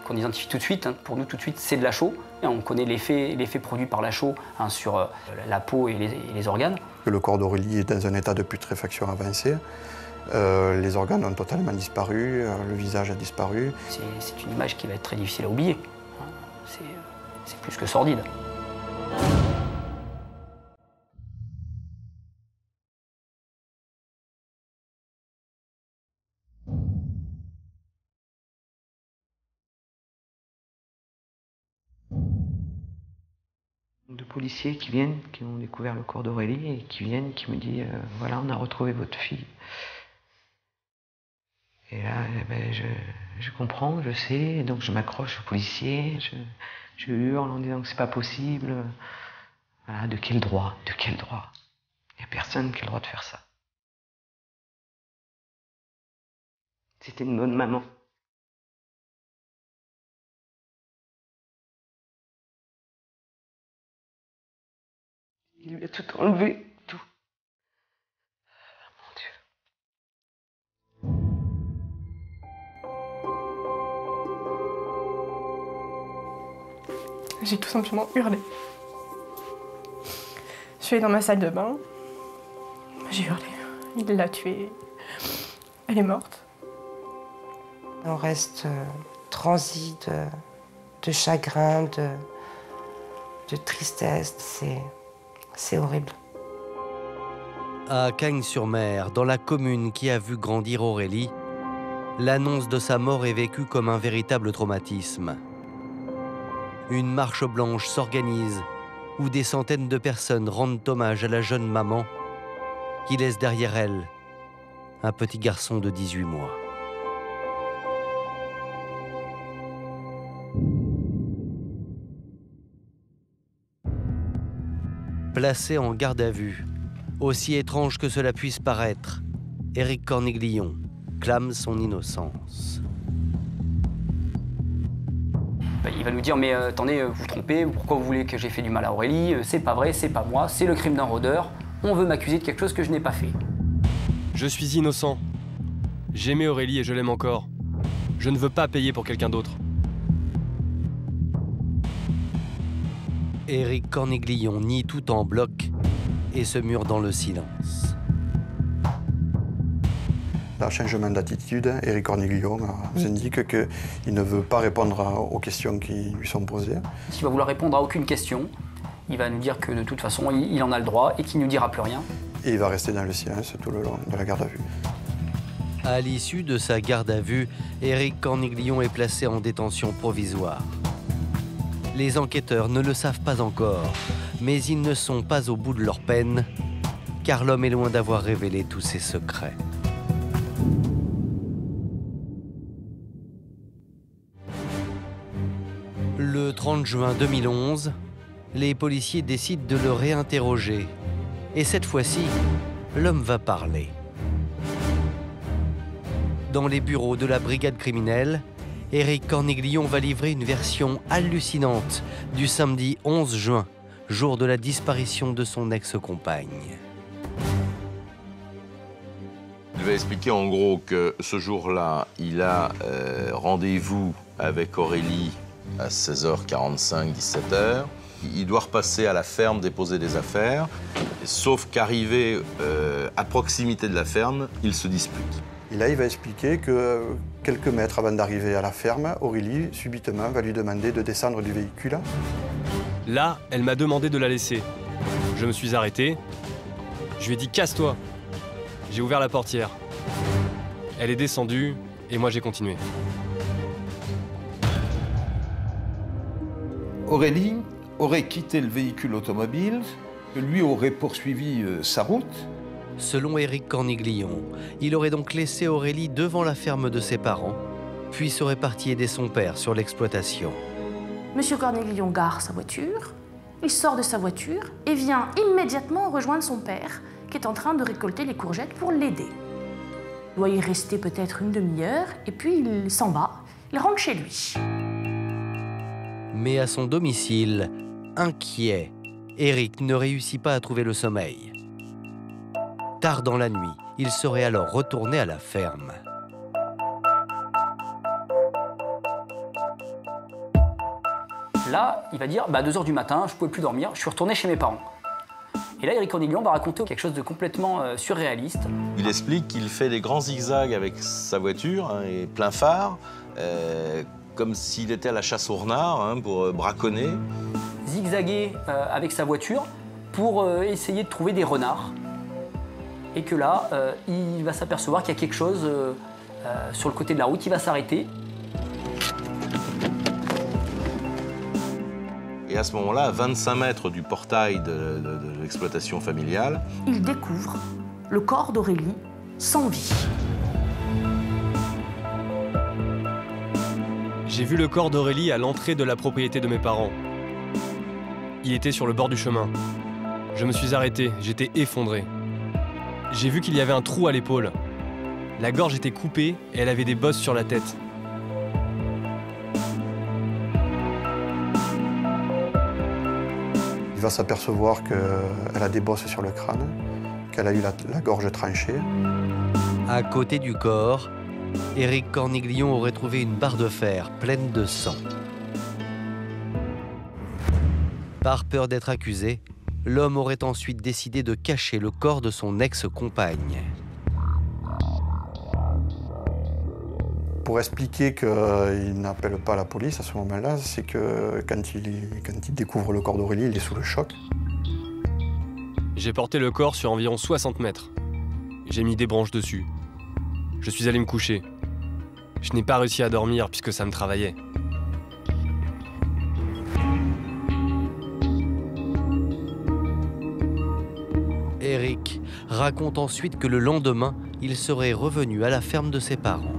qu'on identifie tout de suite. Hein. Pour nous, tout de suite, c'est de la chaux. Et on connaît l'effet produit par la chaux sur la peau et les organes. Le corps d'Aurélie est dans un état de putréfaction avancé. Les organes ont totalement disparu, le visage a disparu. C'est une image qui va être très difficile à oublier. Hein. C'est plus que sordide. De policiers qui viennent, qui ont découvert le corps d'Aurélie et qui viennent, qui me disent voilà, on a retrouvé votre fille. Et là, je comprends, je sais, et donc je m'accroche aux policiers, je hurle en disant que c'est pas possible. Voilà, de quel droit? De quel droit? Il n'y a personne qui a le droit de faire ça. C'était une bonne maman. Il lui a tout enlevé, tout. Oh, mon Dieu. J'ai tout simplement hurlé. Je suis allée dans ma salle de bain. J'ai hurlé. Il l'a tuée. Elle est morte. On reste transi de chagrin, de tristesse. C'est horrible. À Cagnes-sur-Mer, dans la commune qui a vu grandir Aurélie, l'annonce de sa mort est vécue comme un véritable traumatisme. Une marche blanche s'organise où des centaines de personnes rendent hommage à la jeune maman qui laisse derrière elle un petit garçon de 18 mois. Placé en garde à vue, aussi étrange que cela puisse paraître, Éric Corniglion clame son innocence. Il va nous dire, mais attendez, vous vous trompez, pourquoi vous voulez que j'ai fait du mal à Aurélie? C'est pas vrai, c'est pas moi, c'est le crime d'un rôdeur. On veut m'accuser de quelque chose que je n'ai pas fait. Je suis innocent. J'aimais Aurélie et je l'aime encore. Je ne veux pas payer pour quelqu'un d'autre. Éric Corniglion nie tout en bloc et se mure dans le silence. Là, changement d'attitude, Éric Corniglion nous indique qu'il ne veut pas répondre aux questions qui lui sont posées. Il va vouloir répondre à aucune question. Il va nous dire que de toute façon, il en a le droit et qu'il ne nous dira plus rien. Et il va rester dans le silence tout le long de la garde à vue. À l'issue de sa garde à vue, Éric Corniglion est placé en détention provisoire. Les enquêteurs ne le savent pas encore, mais ils ne sont pas au bout de leur peine, car l'homme est loin d'avoir révélé tous ses secrets. Le 30 juin 2011, les policiers décident de le réinterroger. Et cette fois-ci, l'homme va parler. Dans les bureaux de la brigade criminelle, Éric Corniglion va livrer une version hallucinante du samedi 11 juin, jour de la disparition de son ex-compagne. Il va expliquer en gros que ce jour-là, il a rendez-vous avec Aurélie à 16h45, 17h. Il doit repasser à la ferme, déposer des affaires, sauf qu'arrivé à proximité de la ferme, ils se disputent. Et là, il va expliquer que quelques mètres avant d'arriver à la ferme, Aurélie, subitement, va lui demander de descendre du véhicule. Là, elle m'a demandé de la laisser. Je me suis arrêté. Je lui ai dit « Casse-toi ». J'ai ouvert la portière. Elle est descendue et moi j'ai continué. Aurélie aurait quitté le véhicule automobile, lui aurait poursuivi sa route. Selon Éric Corniglion, il aurait donc laissé Aurélie devant la ferme de ses parents, puis serait parti aider son père sur l'exploitation. Monsieur Corniglion gare sa voiture, il sort de sa voiture et vient immédiatement rejoindre son père, qui est en train de récolter les courgettes pour l'aider. Il doit y rester peut-être une demi-heure, et puis il s'en va, il rentre chez lui. Mais à son domicile, inquiet, Éric ne réussit pas à trouver le sommeil. Tard dans la nuit, il serait alors retourné à la ferme. Là, il va dire, 2h du matin, je ne pouvais plus dormir, je suis retourné chez mes parents. Et là, Éric Corniglion va raconter quelque chose de complètement surréaliste. Il explique qu'il fait des grands zigzags avec sa voiture, et plein phare, comme s'il était à la chasse au renard, pour braconner. Zigzaguer avec sa voiture pour essayer de trouver des renards. Et que là, il va s'apercevoir qu'il y a quelque chose sur le côté de la route, il va s'arrêter. Et à ce moment-là, à 25 mètres du portail de l'exploitation familiale, Il découvre le corps d'Aurélie sans vie. J'ai vu le corps d'Aurélie à l'entrée de la propriété de mes parents. Il était sur le bord du chemin. Je me suis arrêté, j'étais effondré. J'ai vu qu'il y avait un trou à l'épaule. La gorge était coupée et elle avait des bosses sur la tête. Il va s'apercevoir qu'elle a des bosses sur le crâne, qu'elle a eu la gorge tranchée. À côté du corps, Éric Corniglion aurait trouvé une barre de fer pleine de sang. Par peur d'être accusé, l'homme aurait ensuite décidé de cacher le corps de son ex-compagne. Pour expliquer qu'il n'appelle pas la police à ce moment-là, c'est que quand il découvre le corps d'Aurélie, il est sous le choc. J'ai porté le corps sur environ 60 mètres. J'ai mis des branches dessus. Je suis allé me coucher. Je n'ai pas réussi à dormir puisque ça me travaillait. Éric raconte ensuite que le lendemain, il serait revenu à la ferme de ses parents.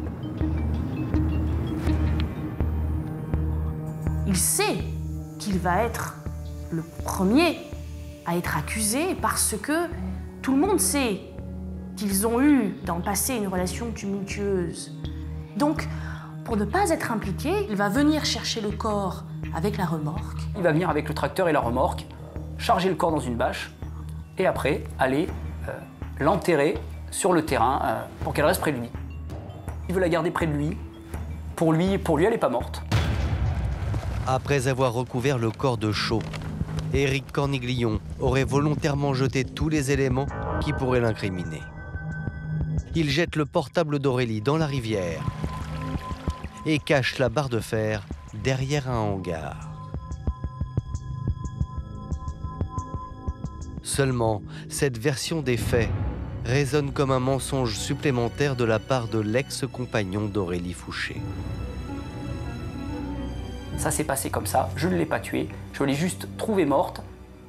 Il sait qu'il va être le premier à être accusé parce que tout le monde sait qu'ils ont eu dans le passé une relation tumultueuse. Donc, pour ne pas être impliqué, il va venir chercher le corps avec la remorque. Il va venir avec le tracteur et la remorque, charger le corps dans une bâche et après aller l'enterrer sur le terrain pour qu'elle reste près de lui. Il veut la garder près de lui. Pour lui, elle n'est pas morte. Après avoir recouvert le corps de chaux, Éric Corniglion aurait volontairement jeté tous les éléments qui pourraient l'incriminer. Il jette le portable d'Aurélie dans la rivière et cache la barre de fer derrière un hangar. Seulement, cette version des faits résonne comme un mensonge supplémentaire de la part de l'ex-compagnon d'Aurélie Fouché. Ça s'est passé comme ça, je ne l'ai pas tuée, je l'ai juste trouvée morte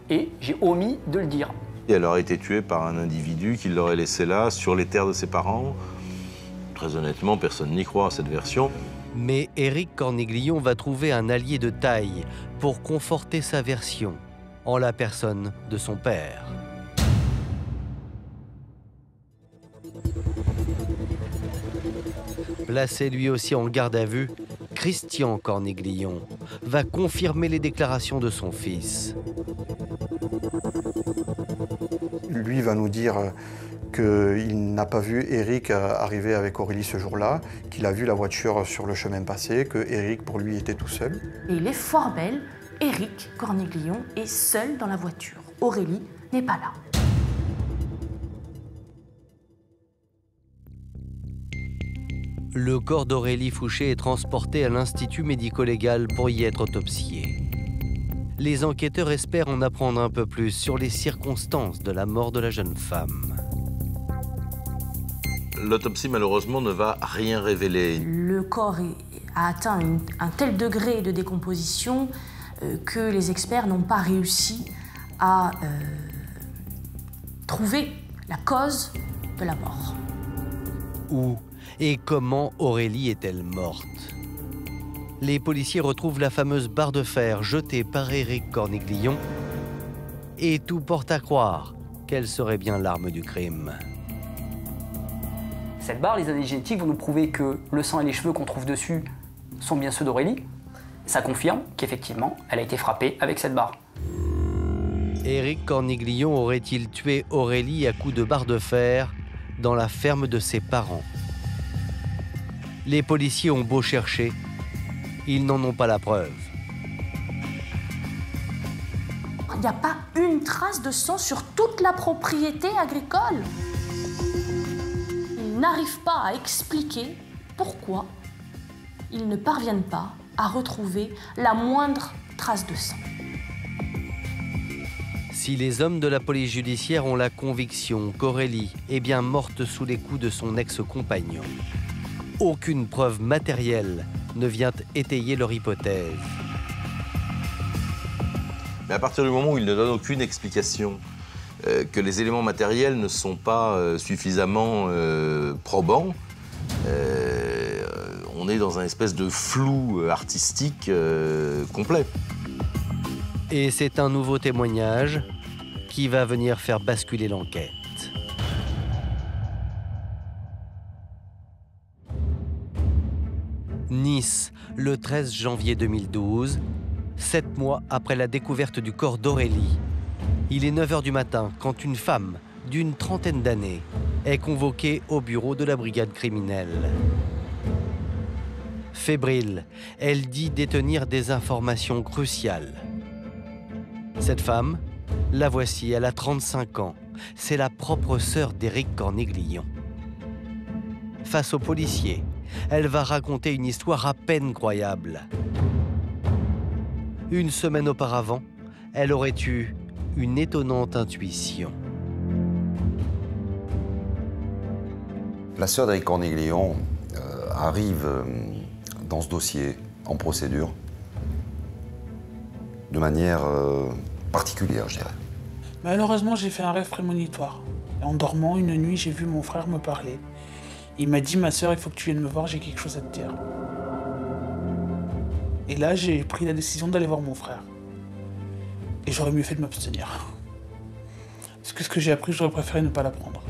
et j'ai omis de le dire. Et elle aurait été tuée par un individu qui l'aurait laissée là, sur les terres de ses parents. Très honnêtement, personne n'y croit à cette version. Mais Éric Corniglion va trouver un allié de taille pour conforter sa version, en la personne de son père. Placé lui aussi en garde à vue, Christian Corniglion va confirmer les déclarations de son fils. Lui va nous dire qu'il n'a pas vu Éric arriver avec Aurélie ce jour-là, qu'il a vu la voiture sur le chemin passé, que Éric, pour lui, était tout seul. Et il est fort belle, Éric Corniglion est seul dans la voiture. Aurélie n'est pas là. Le corps d'Aurélie Fouché est transporté à l'Institut médico-légal pour y être autopsié. Les enquêteurs espèrent en apprendre un peu plus sur les circonstances de la mort de la jeune femme. L'autopsie, malheureusement, ne va rien révéler. Le corps a atteint un tel degré de décomposition que les experts n'ont pas réussi à trouver la cause de la mort. Où et comment Aurélie est-elle morte? Les policiers retrouvent la fameuse barre de fer jetée par Éric Corniglion et tout porte à croire qu'elle serait bien l'arme du crime. Cette barre, les analyses génétiques vont nous prouver que le sang et les cheveux qu'on trouve dessus sont bien ceux d'Aurélie. Ça confirme qu'effectivement, elle a été frappée avec cette barre. Éric Corniglion aurait-il tué Aurélie à coups de barre de fer dans la ferme de ses parents? Les policiers ont beau chercher, ils n'en ont pas la preuve. Il n'y a pas une trace de sang sur toute la propriété agricole. Ils n'arrivent pas à expliquer pourquoi ils ne parviennent pas à retrouver la moindre trace de sang. Si les hommes de la police judiciaire ont la conviction qu'Aurélie est bien morte sous les coups de son ex-compagnon, aucune preuve matérielle ne vient étayer leur hypothèse. Mais à partir du moment où il ne donne aucune explication, que les éléments matériels ne sont pas suffisamment probants, on est dans un espèce de flou artistique complet. Et c'est un nouveau témoignage qui va venir faire basculer l'enquête. Nice, le 13 janvier 2012, 7 mois après la découverte du corps d'Aurélie. Il est 9 h du matin quand une femme d'une trentaine d'années est convoquée au bureau de la brigade criminelle. Fébrile, elle dit détenir des informations cruciales. Cette femme, la voici, elle a 35 ans. C'est la propre sœur d'Éric Corniglion. Face aux policiers, elle va raconter une histoire à peine croyable. Une semaine auparavant, elle aurait eu une étonnante intuition. La sœur d'Éric Corniglion arrive dans ce dossier en procédure de manière particulière, je dirais. Malheureusement, j'ai fait un rêve prémonitoire. En dormant, une nuit, j'ai vu mon frère me parler. Il m'a dit, ma sœur, il faut que tu viennes me voir, j'ai quelque chose à te dire. Et là, j'ai pris la décision d'aller voir mon frère. Et j'aurais mieux fait de m'abstenir. Parce que ce que j'ai appris, j'aurais préféré ne pas l'apprendre.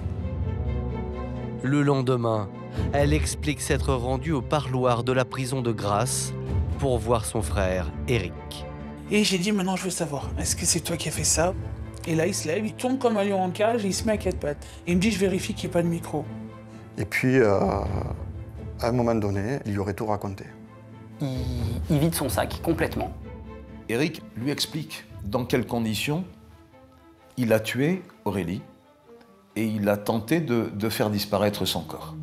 Le lendemain, elle explique s'être rendue au parloir de la prison de Grasse pour voir son frère, Eric. Et j'ai dit, maintenant je veux savoir, est-ce que c'est toi qui as fait ça? Et là, il se lève, il tombe comme un lion en cage et il se met à quatre pattes. Et il me dit, je vérifie qu'il n'y ait pas de micro. Et puis, à un moment donné, il lui aurait tout raconté. Il vide son sac complètement. Eric lui explique dans quelles conditions il a tué Aurélie et il a tenté de faire disparaître son corps.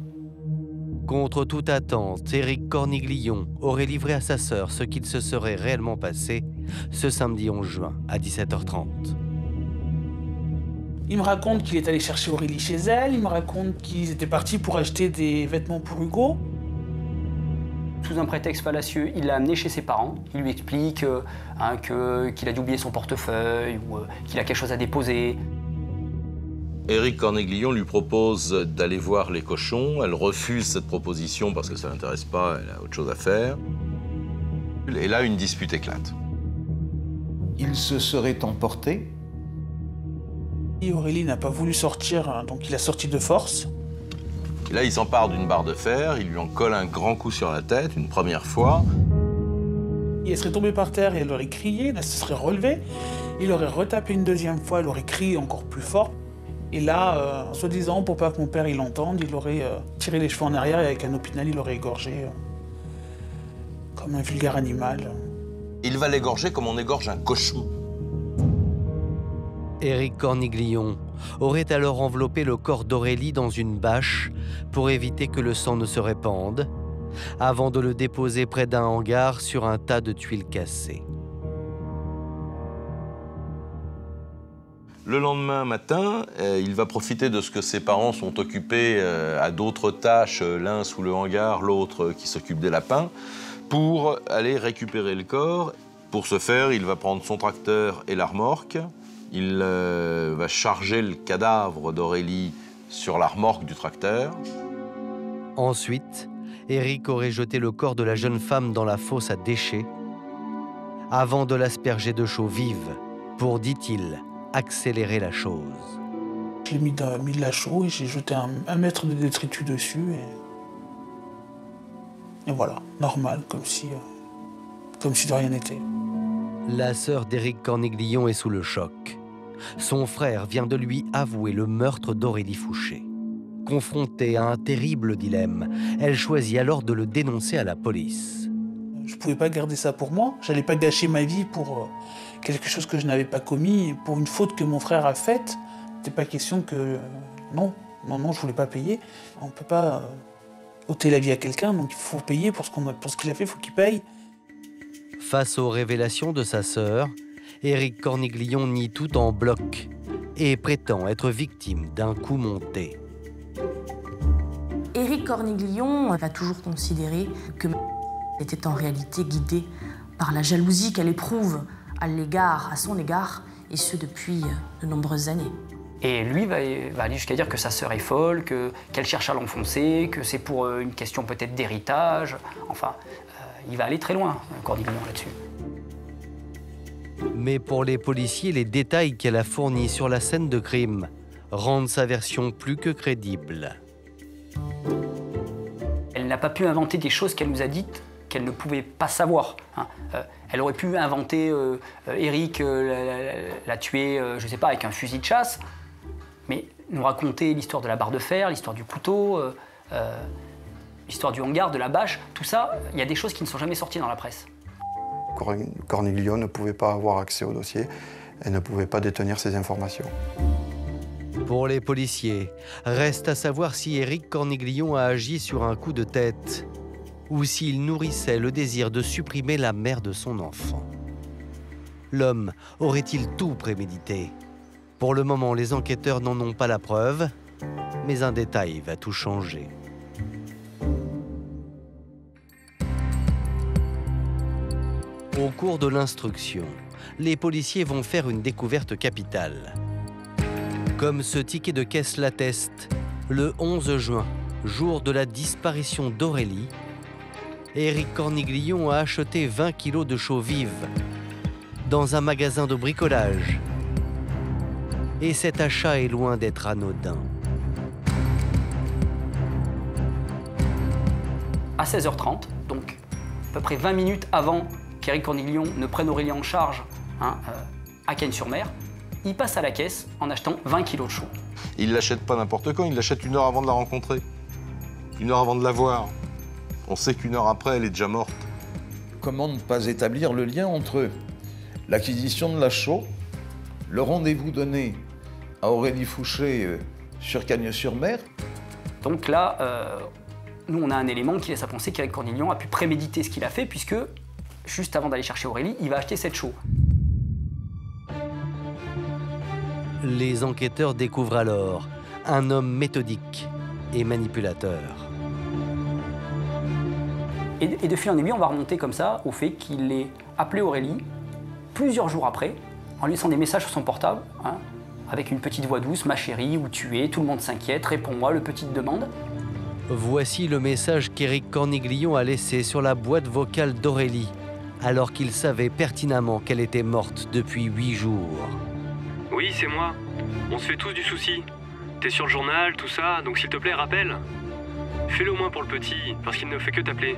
Contre toute attente, Eric Corniglion aurait livré à sa sœur ce qu'il se serait réellement passé ce samedi 11 juin à 17h30. Il me raconte qu'il est allé chercher Aurélie chez elle, il me raconte qu'ils étaient partis pour acheter des vêtements pour Hugo. Sous un prétexte fallacieux, il l'a amené chez ses parents. Il lui explique qu'il a dû oublier son portefeuille ou qu'il a quelque chose à déposer. Eric Corniglion lui propose d'aller voir les cochons. Elle refuse cette proposition parce que ça ne l'intéresse pas, elle a autre chose à faire. Et là, une dispute éclate. Il se serait emporté. Et Aurélie n'a pas voulu sortir, donc il a sorti de force. Et là, il s'empare d'une barre de fer, il lui en colle un grand coup sur la tête, une première fois. Et elle serait tombée par terre et elle aurait crié, elle se serait relevée. Il aurait retapé une deuxième fois, elle aurait crié encore plus fort. Et là, soi-disant, pour pas que mon père il l'entende, il aurait tiré les cheveux en arrière et avec un opinel, il aurait égorgé comme un vulgaire animal. Il va l'égorger comme on égorge un cochon. Eric Corniglion aurait alors enveloppé le corps d'Aurélie dans une bâche pour éviter que le sang ne se répande, avant de le déposer près d'un hangar sur un tas de tuiles cassées. Le lendemain matin, il va profiter de ce que ses parents sont occupés à d'autres tâches, l'un sous le hangar, l'autre qui s'occupe des lapins, pour aller récupérer le corps. Pour ce faire, il va prendre son tracteur et la remorque. Il va charger le cadavre d'Aurélie sur la remorque du tracteur. Ensuite, Eric aurait jeté le corps de la jeune femme dans la fosse à déchets avant de l'asperger de chaux vive pour, dit-il, accélérer la chose. J'ai mis de la chaux et j'ai jeté un mètre de détritus dessus et voilà, normal, comme si de rien n'était. La sœur d'Eric Corniglion est sous le choc. Son frère vient de lui avouer le meurtre d'Aurélie Fouché. Confrontée à un terrible dilemme, elle choisit alors de le dénoncer à la police. Je ne pouvais pas garder ça pour moi. Je n'allais pas gâcher ma vie pour quelque chose que je n'avais pas commis, pour une faute que mon frère a faite. C'était pas question que... Non, je voulais pas payer. On ne peut pas ôter la vie à quelqu'un, donc il faut payer pour ce qu'il a fait, il faut qu'il paye. Face aux révélations de sa sœur, Eric Corniglion nie tout en bloc et prétend être victime d'un coup monté. Eric Corniglion va toujours considérer que était en réalité guidée par la jalousie qu'elle éprouve à son égard, et ce depuis de nombreuses années. Et lui va aller jusqu'à dire que sa sœur est folle, qu'elle cherche à l'enfoncer, que c'est pour une question peut-être d'héritage. Enfin, il va aller très loin, Corniglion, là-dessus. Mais pour les policiers, les détails qu'elle a fournis sur la scène de crime rendent sa version plus que crédible. Elle n'a pas pu inventer des choses qu'elle nous a dites qu'elle ne pouvait pas savoir. Elle aurait pu inventer Eric l'a tué, je ne sais pas, avec un fusil de chasse, mais nous raconter l'histoire de la barre de fer, l'histoire du couteau, l'histoire du hangar, de la bâche, tout ça, il y a des choses qui ne sont jamais sorties dans la presse. Corniglion ne pouvait pas avoir accès au dossier, elle ne pouvait pas détenir ces informations. Pour les policiers, reste à savoir si Eric Corniglion a agi sur un coup de tête ou s'il nourrissait le désir de supprimer la mère de son enfant. L'homme aurait-il tout prémédité? Pour le moment, les enquêteurs n'en ont pas la preuve, mais un détail va tout changer. Au cours de l'instruction, les policiers vont faire une découverte capitale. Comme ce ticket de caisse l'atteste, le 11 juin, jour de la disparition d'Aurélie, Éric Corniglion a acheté 20 kilos de chaux vives dans un magasin de bricolage. Et cet achat est loin d'être anodin. À 16h30, donc à peu près 20 minutes avant qu'Éric Corniglion ne prenne Aurélie en charge à Cagnes-sur-Mer, il passe à la caisse en achetant 20 kilos de chaux. Il ne l'achète pas n'importe quand, il l'achète 1 heure avant de la rencontrer. 1 heure avant de la voir. On sait qu'1 heure après, elle est déjà morte. Comment ne pas établir le lien entre l'acquisition de la chaux, le rendez-vous donné à Aurélie Fouché sur Cagnes-sur-Mer? Donc là, nous, on a un élément qui laisse à penser qu'Éric Corniglion a pu préméditer ce qu'il a fait, puisque, juste avant d'aller chercher Aurélie, il va acheter cette chaux. Les enquêteurs découvrent alors un homme méthodique et manipulateur. Et de fil en aiguille, on va remonter comme ça au fait qu'il ait appelé Aurélie plusieurs jours après, en lui laissant des messages sur son portable, avec une petite voix douce, « Ma chérie, où tu es? Tout le monde s'inquiète, réponds-moi, le petit te demande. » Voici le message qu'Éric Corniglion a laissé sur la boîte vocale d'Aurélie, alors qu'il savait pertinemment qu'elle était morte depuis 8 jours. Oui, c'est moi. On se fait tous du souci. T'es sur le journal, tout ça, donc s'il te plaît, rappelle. Fais-le au moins pour le petit, parce qu'il ne fait que t'appeler.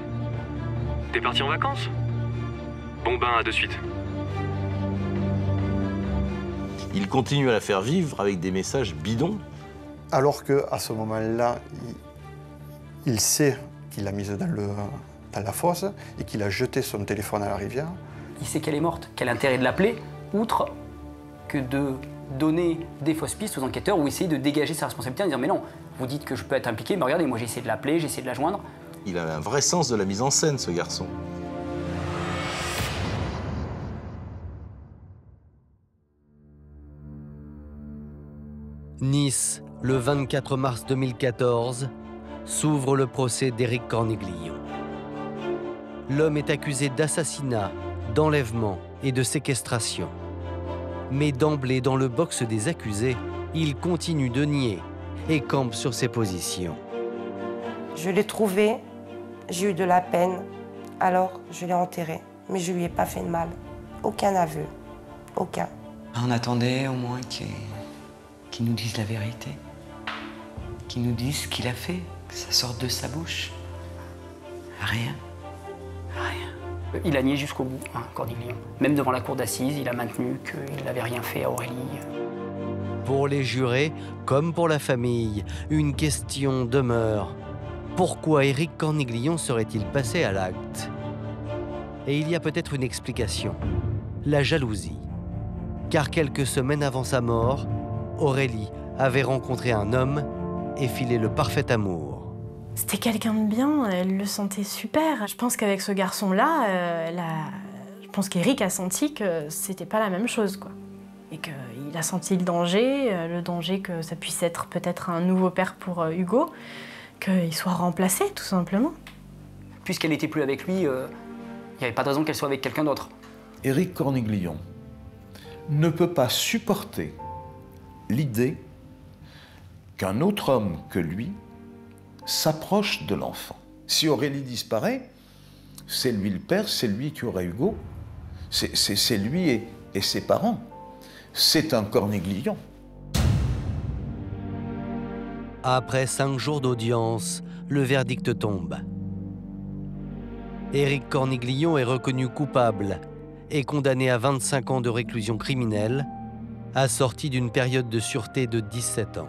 T'es parti en vacances? Bon ben, à de suite. Il continue à la faire vivre avec des messages bidons. Alors qu'à ce moment-là, il sait qu'il l'a mise dans la fosse et qu'il a jeté son téléphone à la rivière. Il sait qu'elle est morte. Quel intérêt de l'appeler, outre que de donner des fausses pistes aux enquêteurs ou essayer de dégager sa responsabilité en disant « Mais non, vous dites que je peux être impliqué, mais regardez, moi j'ai essayé de l'appeler, j'ai essayé de la joindre. » Il a un vrai sens de la mise en scène, ce garçon. Nice, le 24 mars 2014, s'ouvre le procès d'Éric Corniglion. L'homme est accusé d'assassinat, d'enlèvement et de séquestration. Mais d'emblée, dans le box des accusés, il continue de nier et campe sur ses positions. Je l'ai trouvé, j'ai eu de la peine, alors je l'ai enterré. Mais je lui ai pas fait de mal. Aucun aveu. Aucun. On attendait au moins qu'il nous dise la vérité. Qu'il nous dise ce qu'il a fait, que ça sorte de sa bouche. Rien. Rien. Il a nié jusqu'au bout, Corniglion. Même devant la cour d'assises, il a maintenu qu'il n'avait rien fait à Aurélie. Pour les jurés, comme pour la famille, une question demeure. Pourquoi Éric Corniglion serait-il passé à l'acte? Et il y a peut-être une explication. La jalousie. Car quelques semaines avant sa mort, Aurélie avait rencontré un homme et filé le parfait amour. C'était quelqu'un de bien, elle le sentait super. Je pense qu'avec ce garçon-là, je pense qu'Éric a senti que c'était pas la même chose, quoi. Et qu'il a senti le danger que ça puisse être peut-être un nouveau père pour Hugo, qu'il soit remplacé, tout simplement. Puisqu'elle n'était plus avec lui, il n'y avait pas de raison qu'elle soit avec quelqu'un d'autre. Éric Corniglion ne peut pas supporter l'idée qu'un autre homme que lui s'approche de l'enfant. Si Aurélie disparaît, c'est lui le père, c'est lui qui aura Hugo, c'est lui et ses parents. C'est un Corniglion. Après 5 jours d'audience, le verdict tombe. Éric Corniglion est reconnu coupable et condamné à 25 ans de réclusion criminelle, assorti d'une période de sûreté de 17 ans.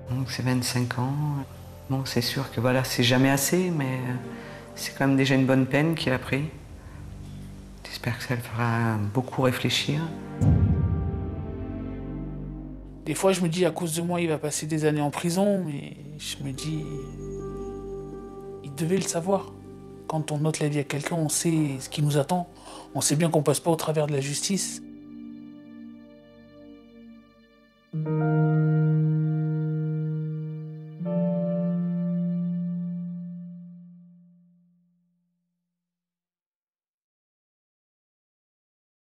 Donc c'est 25 ans. Bon, c'est sûr que voilà, c'est jamais assez, mais c'est quand même déjà une bonne peine qu'il a pris. J'espère que ça le fera beaucoup réfléchir. Des fois, je me dis, à cause de moi, il va passer des années en prison, mais je me dis, il devait le savoir. Quand on ôte la vie à quelqu'un, on sait ce qui nous attend. On sait bien qu'on passe pas au travers de la justice.